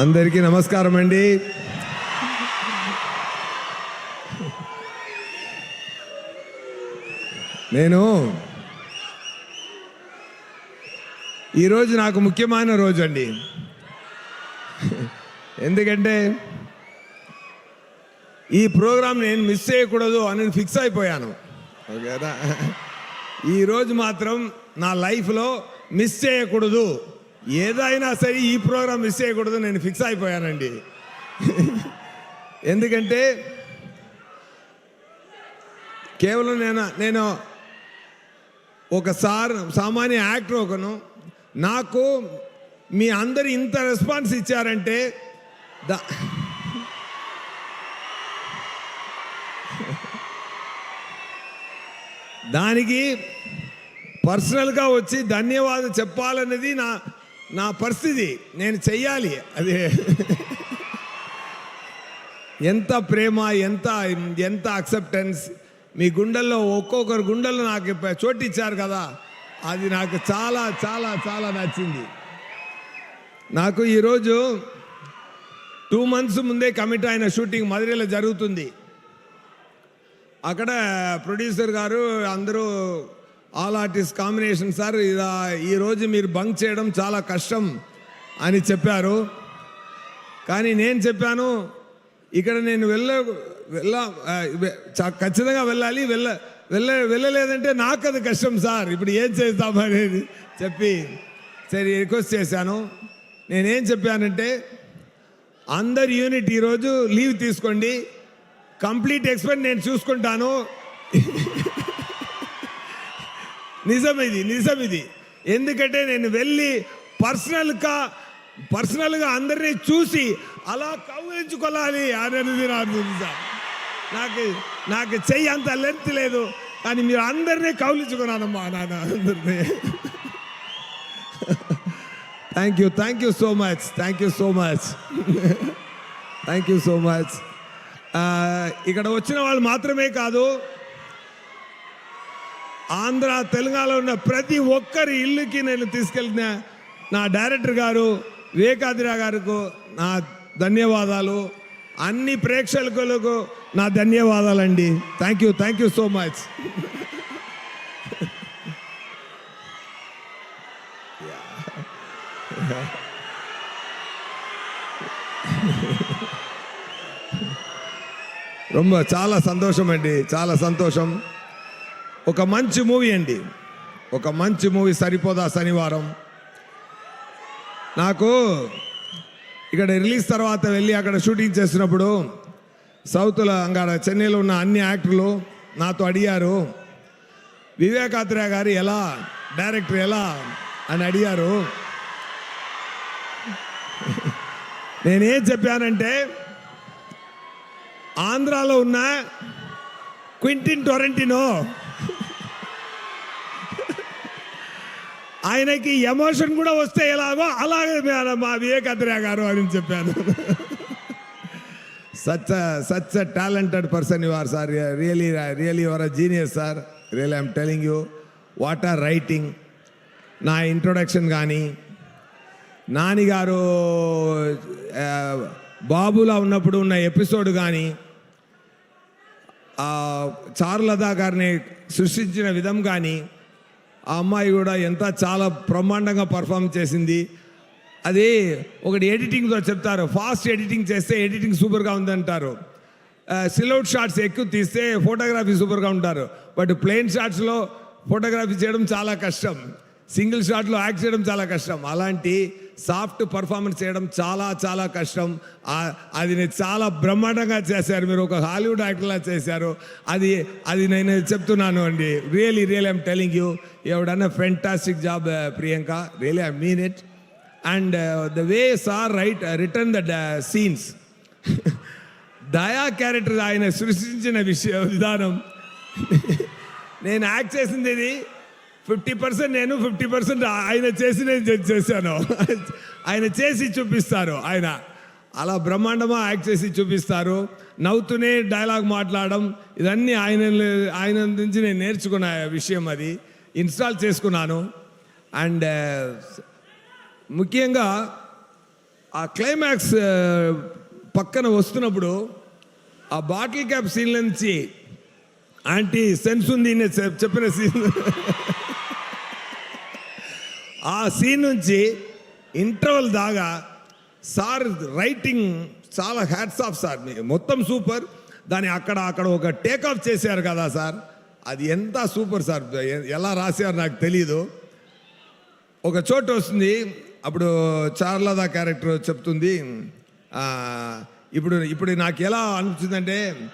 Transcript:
అందరికీ నమస్కారం అండి. నేను ఈరోజు నాకు ముఖ్యమైన రోజు అండి. ఎందుకంటే ఈ ప్రోగ్రాం నేను మిస్ చేయకూడదు అని ఫిక్స్ అయిపోయాను. ఓకేనా? ఈరోజు మాత్రం నా లైఫ్లో మిస్ చేయకూడదు, ఏదైనా సరే ఈ ప్రోగ్రాం మిస్ చేయకూడదు నేను ఫిక్స్ అయిపోయానండి. ఎందుకంటే కేవలం నేను ఒక సామాన్య యాక్టర్ ఒకను, నాకు మీ అందరు ఇంత రెస్పాన్స్ ఇచ్చారంటే దానికి పర్సనల్గా వచ్చి ధన్యవాదాలు చెప్పాలనేది నా పరిస్థితి. నేను చెయ్యాలి. అది ఎంత ప్రేమ, ఎంత అక్సెప్టెన్స్ మీ గుండెల్లో, ఒక్కొక్కరు గుండెల్లో నాకు చోటు ఇచ్చారు కదా, అది నాకు చాలా చాలా చాలా నచ్చింది. నాకు ఈరోజు 2 months ముందే కమిట్ అయిన షూటింగ్ మధురైలో జరుగుతుంది. అక్కడ ప్రొడ్యూసర్ గారు అందరూ ఆల్ ఆర్టిస్ట్ కాంబినేషన్ సార్, ఈరోజు మీరు బంక్ చేయడం చాలా కష్టం అని చెప్పారు. కానీ నేను చెప్పాను, ఇక్కడ నేను ఖచ్చితంగా వెళ్ళాలి, వెళ్ళలేదంటే నాకు అది కష్టం సార్, ఇప్పుడు ఏం చేద్దామనేది చెప్పి సరే రిక్వెస్ట్ చేశాను. నేనేం చెప్పానంటే, అందరు యూనిట్ ఈరోజు లీవ్ తీసుకోండి, కంప్లీట్ ఎక్స్పెన్స్ నేను చూసుకుంటాను. నిజం ఇది. ఎందుకంటే నేను వెళ్ళి పర్సనల్గా అందరినీ చూసి అలా కౌగిలించుకోవాలి అనేది సార్. నాకు చెయ్యి అంత లెంత్ లేదు, కానీ మీరు అందరినీ కౌగిలించుకున్నానమ్మా నాన్న అందరినీ. Thank you so much. ఇక్కడ వచ్చిన వాళ్ళు మాత్రమే కాదు, ఆంధ్ర తెలంగాణలో ఉన్న ప్రతి ఒక్కరి ఇల్లుకి నేను తీసుకెళ్ళిన నా డైరెక్టర్ గారు వివేకాద్రి గారికి నా ధన్యవాదాలు, అన్ని ప్రేక్షకులకు నా ధన్యవాదాలండి. Thank you so much. చాలా సంతోషం అండి, చాలా సంతోషం. ఒక మంచి మూవీ అండి, ఒక మంచి మూవీ సరిపోదా శనివారం. నాకు ఇక్కడ రిలీజ్ తర్వాత వెళ్ళి అక్కడ షూటింగ్ చేసినప్పుడు సౌత్లో అక్కడ చెన్నైలో ఉన్న అన్ని యాక్టర్లు నాతో అడిగారు, వివేకాద్రి గారు ఎలా, డైరెక్టర్ ఎలా అని అడిగారు. నేనేం చెప్పానంటే, ఆంధ్రాలో ఉన్న క్వింటిన్ టొరంటినో ఆయనకి ఎమోషన్ కూడా వస్తే ఎలాగో అలాగే మా వివేకాద్రి గారు అని చెప్పాను. Such a talented person you are sir, really you are a genius sir, really I'm telling you. What are writing, నా ఇంట్రొడక్షన్ కానీ, నానిగారు బాబులా ఉన్నప్పుడు ఉన్న ఎపిసోడ్ కానీ, చారులతా గారిని సృష్టించిన విధం కానీ, ఆ అమ్మాయి కూడా చాలా బ్రహ్మాండంగా పర్ఫామ్ చేసింది. అది ఒకటి ఎడిటింగ్తో చెప్తారు, ఫాస్ట్ ఎడిటింగ్ చేస్తే ఎడిటింగ్ సూపర్గా ఉందంటారు, సిలౌట్ షాట్స్ ఎక్కువ తీస్తే ఫోటోగ్రఫీ సూపర్గా ఉంటారు. బట్ ప్లెయిన్ షాట్స్లో ఫోటోగ్రఫీ చేయడం చాలా కష్టం, సింగిల్ షాట్లో యాక్ట్ చేయడం చాలా కష్టం. అలాంటి సాఫ్ట్ పర్ఫార్మెన్స్ చేయడం చాలా చాలా కష్టం. అది చాలా బ్రహ్మాండంగా చేశారు, మీరు ఒక హాలీవుడ్ యాక్టర్లా చేశారు. అది నేను చెప్తున్నాను అండి. Really I'm telling you, you have done a fantastic job Priyanka, really I mean it. And the way sir return the scenes, Daya character ఆయన సృష్టించిన విధానం, నేను యాక్ట్ చేసింది ఇది 50% నేను, 50% ఆయన చేసి నేను చేశాను. ఆయన చేసి చూపిస్తారు, ఆయన అలా బ్రహ్మాండమా యాక్ట్ చేసి చూపిస్తారు. నవ్వుతూనే డైలాగ్ మాట్లాడడం, ఇదన్నీ ఆయన నుంచి నేను నేర్చుకున్న విషయం. అది ఇన్స్టాల్ చేసుకున్నాను. అండ్ ముఖ్యంగా ఆ క్లైమాక్స్ పక్కన వస్తున్నప్పుడు ఆ బాటిల్ క్యాప్ సీన్ నుంచి ఆంటీ సెన్స్ ఉంది అని చెప్పిన సీన్ ఆ సీన్ నుంచి ఇంటర్వల్ దాకా సార్ రైటింగ్ చాలా హ్యాట్స్ ఆఫ్ సార్, మీకు మొత్తం సూపర్. దాన్ని అక్కడ ఒక టేక్ ఆఫ్ చేశారు కదా సార్, అది ఎంత సూపర్ సార్. ఎలా రాశారు నాకు తెలీదు. ఒక చోటు వస్తుంది, అప్పుడు చార్లదా క్యారెక్టర్ చెప్తుంది, ఇప్పుడు నాకు ఎలా అనిపించిందంటే